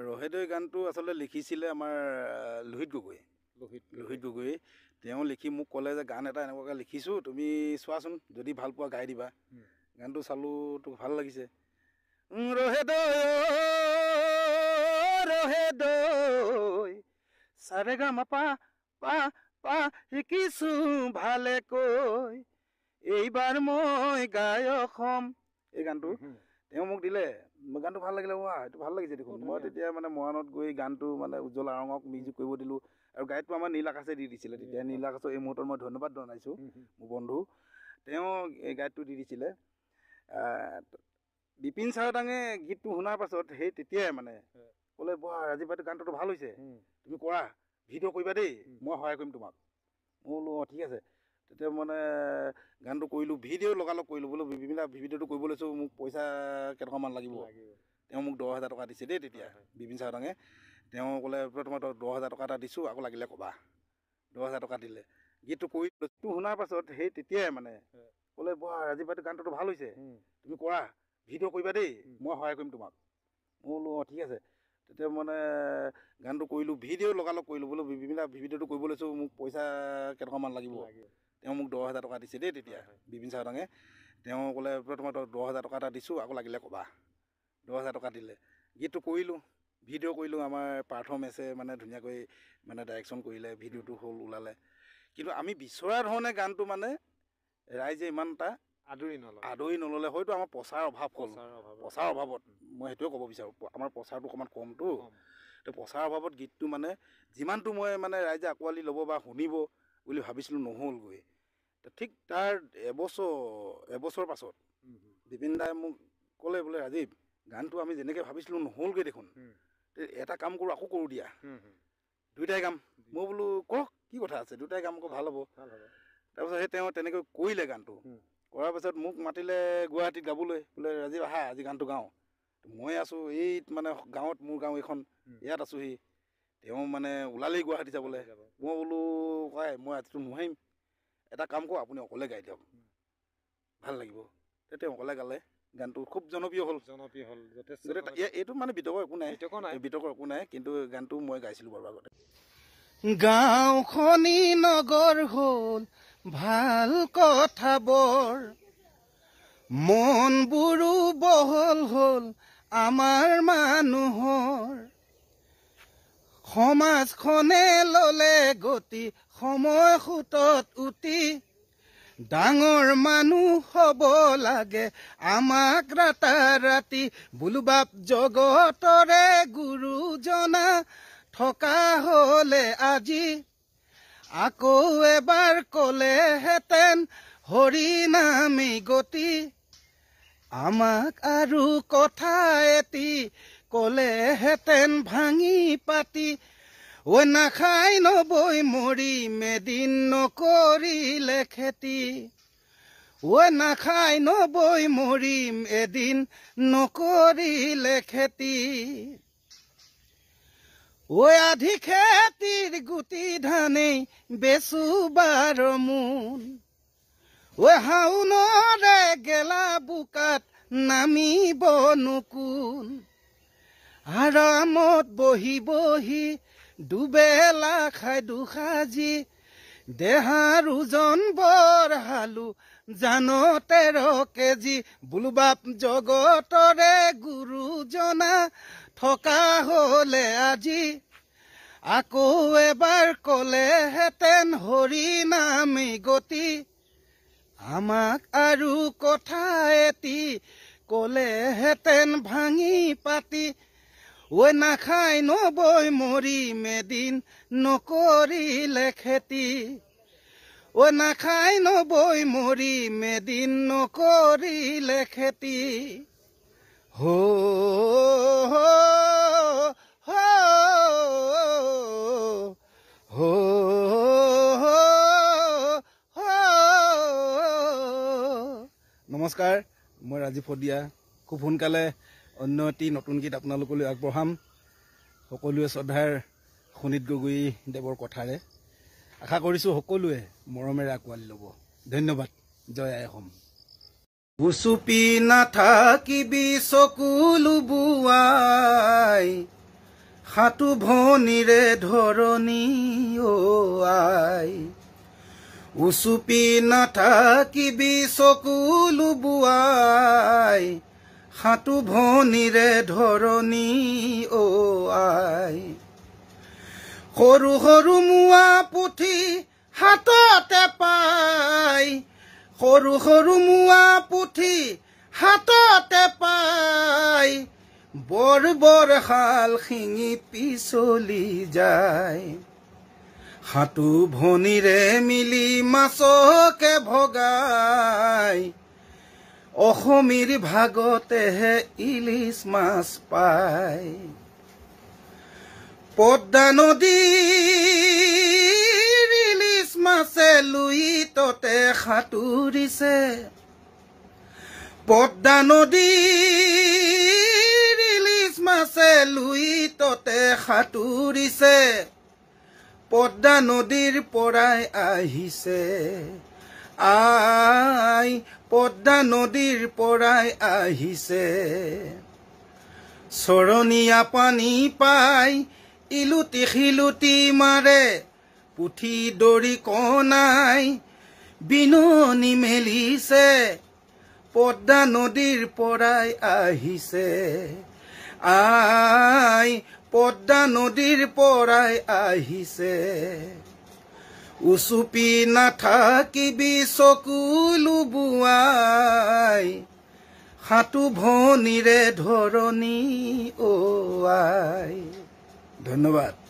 ৰহেদৈ গানটো আচলতে লিখিছিলে আমাৰ লোহিত গগৈ। লোহিত গগৈ তেওঁ লিখি মোক ক'লে যে গান এটা এনেকুৱাকৈ লিখিছোঁ, তুমি চোৱাচোন, যদি ভাল পোৱা গাই দিবা। গানটো চালোঁ, তোক ভাল লাগিছে। ৰহেদৈ ৰহেদৈ চাৰেগামা পা পা পা শিকিছোঁ ভালেকৈ, এইবাৰ মই গায়ক হ'ম। এই গানটো তেওঁ মোক দিলে, গানটো ভাল লাগিলে। এইটো ভাল লাগিছে দেখোন। মই তেতিয়া মানে মৰাণত গৈ গানটো মানে উজ্জ্বল আৰঙক মিউজিক কৰিব দিলোঁ, আৰু গায়কটো আমাৰ নীল আকাশে দি দিছিলে। তেতিয়া নীল আকাশক এই মুহূৰ্তত মই ধন্যবাদ জনাইছোঁ, মোৰ বন্ধু। তেওঁ এই গায়কটো দি দিছিলে। বিপিন চাৰদাঙে গীতটো শুনাৰ পাছত সেই তেতিয়াই মানে ক'লে, ৰাজীৱ ভাইটো গানটোতো ভাল হৈছে, তুমি কৰা, ভিডিঅ' কৰিবা দেই, মই সহায় কৰিম তোমাক। মই বোলো ঠিক আছে। তেতিয়া মানে গানটো কৰিলোঁ, ভিডিঅ' লগালগ কৰিলোঁ। বোলো বিভিন্ন ভিডিঅ'টো কৰিব লৈছোঁ, মোক পইচা কেইটকামান লাগিব। তেওঁ মোক 10,000 টকা দিছে দেই তেতিয়া, বিপিন চাৰদাঙে। তেওঁ ক'লে, তোমাৰ 10,000 টকা এটা দিছোঁ, আকৌ লাগিলে ক'বা। 10,000 টকা দিলে। গীতটো কৰি শুনাৰ পাছত সেই তেতিয়াই মানে ক'লে, ৰাজীৱ ভাইটো গানটোতো ভাল হৈছে, তুমি কৰা, ভিডিঅ' কৰিবা দেই, মই সহায় কৰিম তোমাক। মই বোলো ঠিক আছে। তেতিয়া মানে গানটো কৰিলোঁ, ভিডিঅ' লগালগ কৰিলোঁ। বোলো বিভিন্ন ভিডিঅ'টো কৰিব লৈছোঁ, মোক পইচা কেইটকামান লাগিব। তেওঁ মোক 10,000 টকা দিছে দেই তেতিয়া, বিপিন চাৰদাঙে। তেওঁ ক'লে, তোমাৰ 10,000 টকা এটা দিছোঁ, আকৌ লাগিলে ক'বা। 10,000 টকা দিলে। গীতটো কৰিলোঁ, ভিডিঅ' কৰিলোঁ। আমাৰ পাৰ্থ মেছে মানে ধুনীয়াকৈ মানে ডাইৰেকশ্যন কৰিলে, ভিডিঅ'টো হ'ল, ওলালে। কিন্তু আমি বিচৰা ধৰণে গানটো মানে ৰাইজে ইমান এটা আদৰি নল'লে। হয়তো আমাৰ প্ৰচাৰ অভাৱ হ'ল। প্ৰচাৰ অভাৱত মই সেইটোৱে ক'ব বিচাৰোঁ, আমাৰ প্ৰচাৰটো অকণমান কমটো। তো প্ৰচাৰ অভাৱত গীতটো মানে যিমানটো মই মানে ৰাইজে আঁকোৱালি ল'ব বা শুনিব বুলি ভাবিছিলোঁ, নহ'লগৈ। ঠিক তাৰ এবছৰ পাছত বিপিন দাই মোক ক'লে, বোলে ৰাজীৱ, গানটো আমি যেনেকৈ ভাবিছিলোঁ নহ'লগৈ দেখোন, এটা কাম কৰোঁ, আকৌ কৰোঁ দিয়া, দুইটাই গাম। মই বোলো কওক, কি কথা আছে, দুটাই গাম আকৌ ভাল হ'ব। তাৰপিছত সেই তেওঁ তেনেকৈ কৰিলে গানটো। কৰাৰ পাছত মোক মাতিলে গুৱাহাটীত গাবলৈ, বোলে ৰাজীৱ আহা, আজি গানটো গাওঁ। মই আছোঁ এই মানে গাঁৱত, মোৰ গাঁও এইখন, ইয়াত আছোঁহি। তেওঁ মানে ওলালেই গুৱাহাটী যাবলৈ। মই বোলো কয়, মই আজিতো নোৱাৰিম, এটা কাম কৰোঁ, আপুনি অকলে গাই দিয়ক, ভাল লাগিব। তেওঁ অকলে গালে, গানটো খুব জনপ্ৰিয় হ'ল। এইটো মানে বিতৰ্কৰ একো নাই, কিন্তু গানটো মই গাইছিলোঁ বাৰু আগতে। গাঁওখনি নগৰ হ'ল ভাল কথা বৰ, মনবোৰো বহল হ'ল আমাৰ মানুহৰ, সমাজখনে ল'লে গতি সময় সোঁতত উটি, ডাঙৰ মানুহ হ'ব লাগে আমাক ৰাতাৰাতি, বোলো বাপ জগতৰে গুৰুজনা থকা হ'লে আজি, আকৌ এবাৰ ক'লেহেঁতেন হৰি নামী গতি, আমাক আৰু কথা এটি ক'লেহেঁতেন ভাঙি পাতি, নাখাই নবৈ মৰিম এদিন নকৰিলে খেতি, নাখাই নবৈ মৰিম এদিন নকৰিলে খেতি, আধি খেতিৰ গুটি ধানেই বেচো 12 মোন, হাউনৰে গেলা বোকাত নামিব নোকোন, আৰামত বহি বহি দুবেলা খাই দুসাজি, দেহাৰ ওজন বঢ়ালো জানো 13 কেজি, বোলো বাপ জগতৰে গুৰুজনা থকা হ'লে আজি, আকৌ এবাৰ ক'লেহেঁতেন হৰি নামী গতি, আমাক আৰু কথা এটি ক'লেহেঁতেন ভাঙি পাতি, নাখাই নবৈ মৰিম এদিন নকৰিলে খেতি, নাখাই নবৈ মৰিম এদিন নকৰিলে খেতি, হো হো হো নমস্কাৰ, মই ৰাজীৱ ফদিয়া। খুব সোনকালে অন্য এটি নতুন গীত আপোনালোকলৈ আগবঢ়াম, সকলোৱে শ্ৰদ্ধাৰ সুনীত গগৈ দেৱৰ কথাৰে। আশা কৰিছোঁ সকলোৱে মৰমেৰে আঁকোৱালি ল'ব। ধন্যবাদ। জয় আই অসম। উচুপি নাথাকিবি চকু লুবুৱাই, হাতু ভনীৰে ধৰণী অ আই উচুপি নাথাকিবি চকু লুবুৱাই হাতু ভনীৰে ধৰণী অ আই সৰু সৰু মোৱা পুথি হাততে পাই সৰু সৰু মোৱা পুথি হাততে পাই বৰ বৰ শাল শিঙি পিছলি যায় হাতু ভনীৰে মিলি মাছকে ভগাই অসমীৰ ভাগতেহে ইলিচ মাছ পায় পদ্মা নদীৰ ইলিচ মাছে লুইততে সাঁতুৰিছে পদ্মা নদীৰ ইলিচ মাছে লুইততে সাঁতুৰিছে পদ্মা নদীৰ পৰাই আহিছে আই পদ্মা নদীৰ পৰাই আহিছে চৰণীয়া পানী পাই ইলুটি শিলুটি মাৰে পুঠি দৰি কণাই বিননি মেলিছে পদ্মা নদীৰ পৰাই আহিছে আই পদ্মা নদীৰ পৰাই আহিছে উচুপি নাথাকিবি চকু লুবুৱাই হাতু ভনীৰে ধৰণী অ আই ধন্যবাদ।